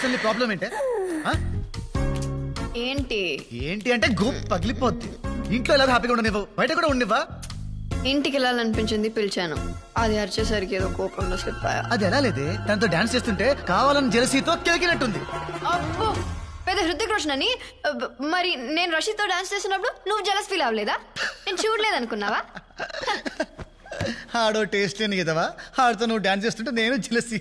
అసలు నీ ప్రాబ్లం ఏంటే? ఏంటి ఏంటి అంటే గోప్ పగిలిపోద్ది. ఇంట్లో ఎలా హ్యాపీగా ఉండనివ్వవు, బయట కూడా ఉండనివ్వా? ఇంటికి వెళ్ళాలనిపించింది, పిలిచాను. అది అరిచేసరికి ఏదో కోపంలో స్లిప్ అయ్యా. అది ఎలా లేదే, తనతో డాన్స్ చేస్తుంటే కావాలని జెలసీతో కెలికినట్టుంది. అబ్బో, పెద్ద హృతిక్ రోషన్ అని. మరి నేను రషీద్తో డాన్స్ చేసినప్పుడు నువ్వు జెలస్ ఫీల్ అవ్వలేదా? నేను చూడలేదనుకున్నావా? ఆడో టేస్ట్ లేని కదవా, ఆడితో నువ్వు డాన్స్ చేస్తుంటే నేను జెలసీ.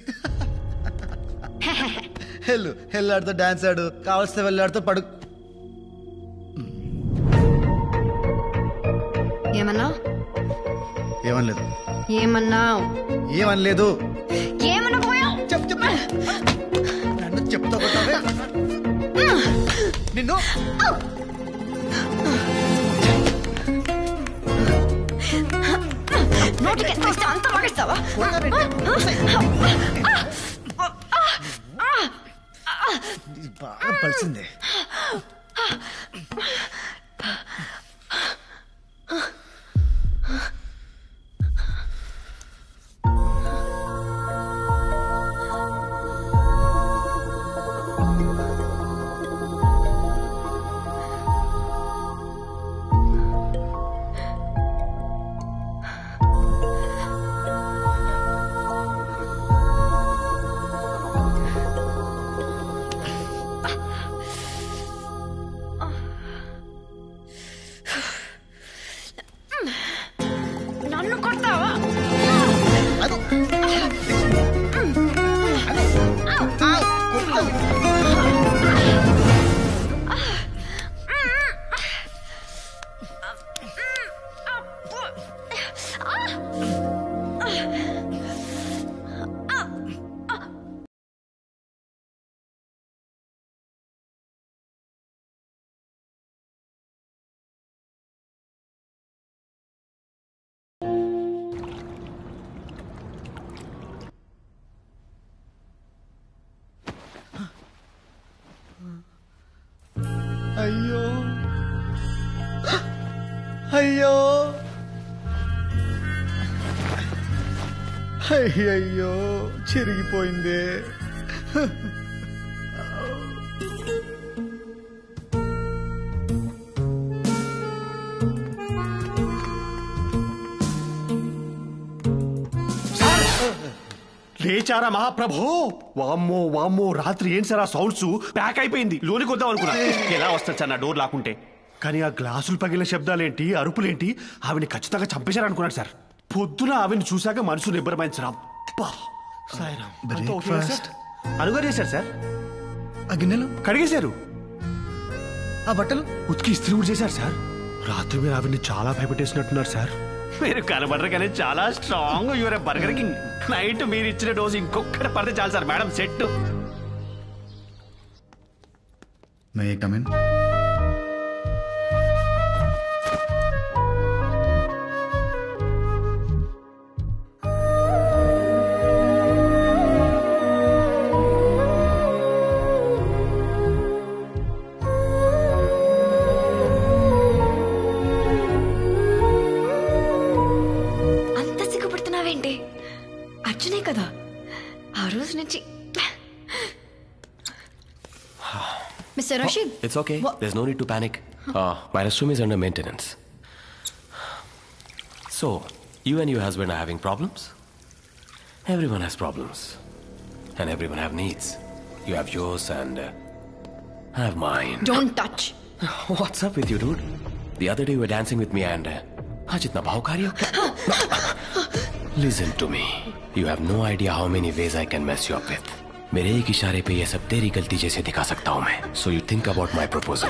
ఆడితో డాన్స్ ఆడు, కావాల్సిన వెళ్ళి ఆడితో పడు. ఏమన్నా? ఏమనలేదు. ఏమన్నావు? ఏమనలేదు. ఏమన్నా పోయావు? చెప్పు నన్ను చెప్తా కొట్టావే నిన్ను. నోటికి ఎంత ఇస్తే అంత మాట్లాడతావా? బాగా పలిసిందే. నన్ను కొడతావా? అయ్యో అయ్యో అయ్యయ్యో, చెరిగిపోయిందే. లేచారా మహాప్రభో? వామ్మో వామ్మో, రాత్రి ఏం సార్ ఆ సౌండ్స్? ప్యాక్ అయిపోయింది, లోనికి వద్దాం అనుకున్నా. ఎలా వస్తుంది సార్ నా డోర్ లాక్కుంటే? కానీ ఆ గ్లాసులు పగిలిన శబ్దాలేంటి, అరుపులేంటి, ఆవిని ఖచ్చితంగా చంపేశారనుకున్నాడు సార్. పొద్దున ఆవిని చూశాక మనసు నిబ్బరమైంచరాం. అనుగారు చేశారు సార్. ఆ గిన్నెలు కడిగేశారు, ఆ బట్టలు ఉతికి ఇస్త్రీ కూడా చేశారు సార్. రాత్రి మీరు ఆవిని చాలా భయపెట్టేసినట్టున్నారు సార్. మీరు కనబడరు కానీ చాలా strong. Your burger king. Night మీరు ఇచ్చిన డోసు ఇంకొకటి పడితే చాలు సార్. Madam set. May I come in? అర్జునే కదా ఆ రోజు నుంచి. Mr. Rashid. It's okay. There's no need to panic. My restroom is under maintenance. So, you and your husband are having problems? Everyone has problems. And everyone have needs. You have yours and I have mine. Don't touch. What's up with you, dude? The other day you were dancing with me and... Ajitna bhaukari ho kya? Listen to me. You have no idea how many ways I can mess you up with. मेरे एक इशारे पे ये सब तेरी गलती जैसे दिखा सकता हूँ मैं. So you think about my proposal.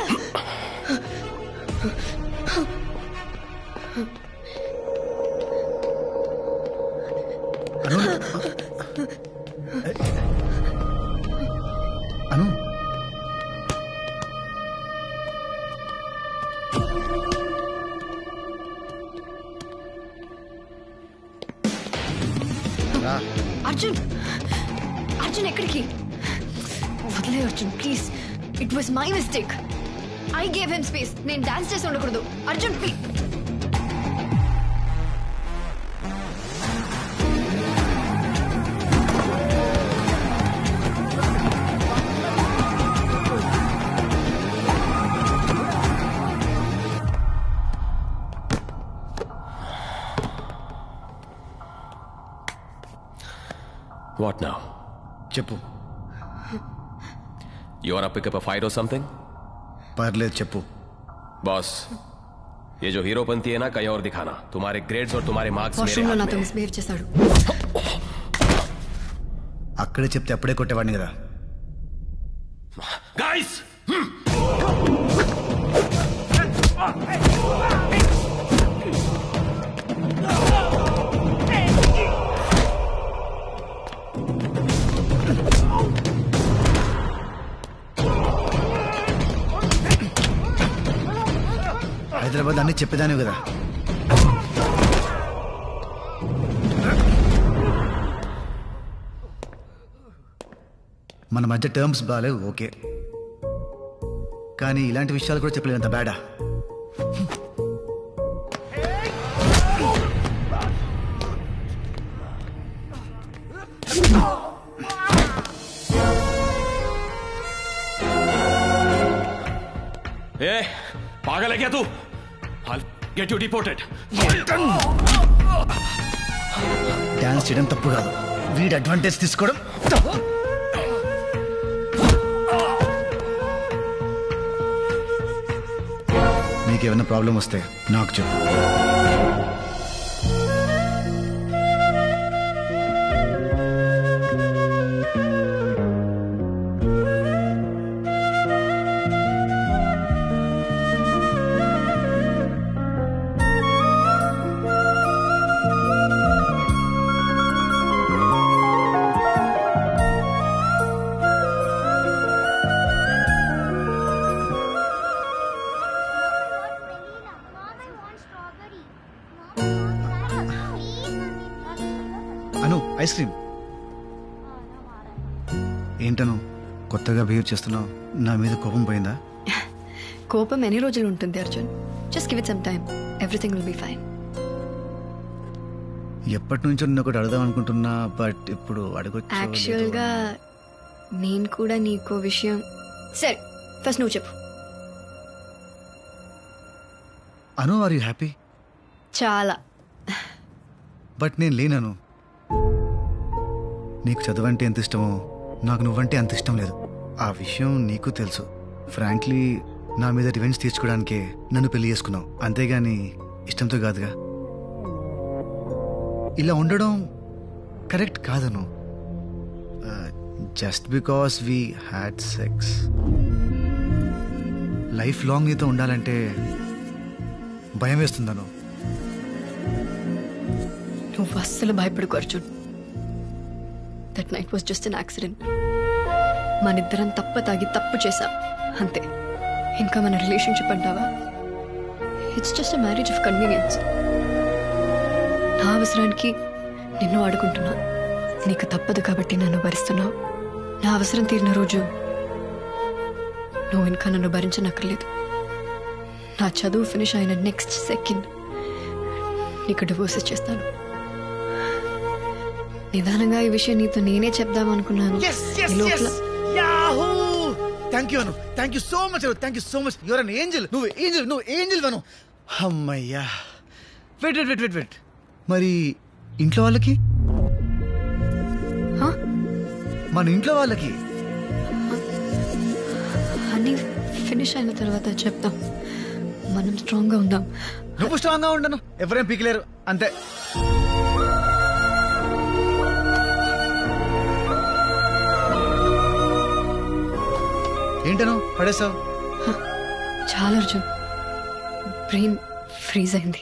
అను, అర్జున్, అర్జున్ ఎక్కడికి? వదిలే Arjun please. It was my mistake. I gave him space. నేను డాన్స్ చేసి ఉండకూడదు. అర్జున్ ప్లీజ్. What now? చెప్పు. You wanna pick up a fight or something? పర్లేదు చెప్పు. बॉस, ये जो हीरोपंती है ना कहीं और दिखाना. तुम्हारे ग्रेड्स और तुम्हारे मार्क्स मेरे వాష్రూమ్ లో हाथ నాతో में. మిస్బిహేవ్ చేశాడు. అక్కడే చెప్తే అప్పుడే కొట్టేవాడిని కదా. Guys! హైదరాబాద్ అన్ని చెప్పేదాని కదా. మన మధ్య టర్మ్స్ బాగాలేవు, ఓకే, కానీ ఇలాంటి విషయాలు కూడా చెప్పలేనంత బ్యాడా. ए, पागल है क्या तू? I'll get you deported. Dance చేయడం తప్పు కాదు, వీడి అడ్వాంటేజ్ తీసుకోవడం. మీకేమైనా ప్రాబ్లం వస్తే నాకు చెప్పు. అను, ఐస్ క్రీమ్. ఏంటను కొత్తగా బిహేవ్ చేస్తున్నావు? నా మీద కోపం పోయిందా? కోపం ఎన్ని రోజులు ఉంటుంది Arjun? Just give it some time, everything will be fine. ఎప్పటి నుంచో నేను ఒకటి అడదాం అనుకుంటున్నా, బట్ ఇప్పుడు అడగొచ్చు. యాక్చువల్ గా నేను కూడా నీకో విషయం. సరే ఫస్ట్ నువ్వు చెప్పు. అను, ఆర్ యూ హ్యాపీ? చాలా. బట్ నేను లేనను. నీకు చదువంటే ఎంత ఇష్టమో నాకు నువ్వంటే అంత ఇష్టం లేదు. ఆ విషయం నీకు తెలుసు. ఫ్రాంక్లీ నా మీద రివెంజ్ తీర్చుకోవడానికే నన్ను పెళ్లి చేసుకున్నావు, అంతేగాని ఇష్టంతో కాదుగా. ఇలా ఉండడం కరెక్ట్ కాదను. Just because we had sex. Life long నీతో ఉండాలంటే భయం వేస్తుందను. నువ్వు అస్సలు భయపడుకో Arjun. That night was just an accident. మనిద్దరం తాగి తప్పు చేశాం అంతే. ఇంకా మన రిలేషన్షిప్ అంటావా? It's just a marriage of convenience. నా అవసరానికి నిన్ను ఆడుకుంటున్నా, నీకు తప్పదు కాబట్టి నన్ను భరిస్తున్నావు. నా అవసరం తీరిన రోజు నువ్వు ఇంకా నన్ను భరించనక్కర్లేదు. నా చదువు ఫినిష్ అయిన నెక్స్ట్ సెకండ్ నీకు డివోర్స్ చేస్తాను. నిదానంగా ఈ విషయం నీతో నేనే చెప్దామనుకున్నాను. Thank you Anu, thank you so much Anu, thank you so much. Your an angel. నువ్వు ఏంజల్ అను. అమ్మయ్యా. వెయిట్. మరి ఇంట్లో వాళ్ళకి? మన ఇంట్లో వాళ్ళకి అన్నీ ఫినిష్ అయిన తర్వాత చెప్తాం. మనం స్ట్రాంగ్ గా ఉందాం. నువ్వు స్ట్రాంగ్ గా ఉండను, ఎవరేం పీకలేరు, అంతే. ఏంటను పడేసావు? చాలా అర్జున్, బ్రెయిన్ ఫ్రీజ్ అయింది.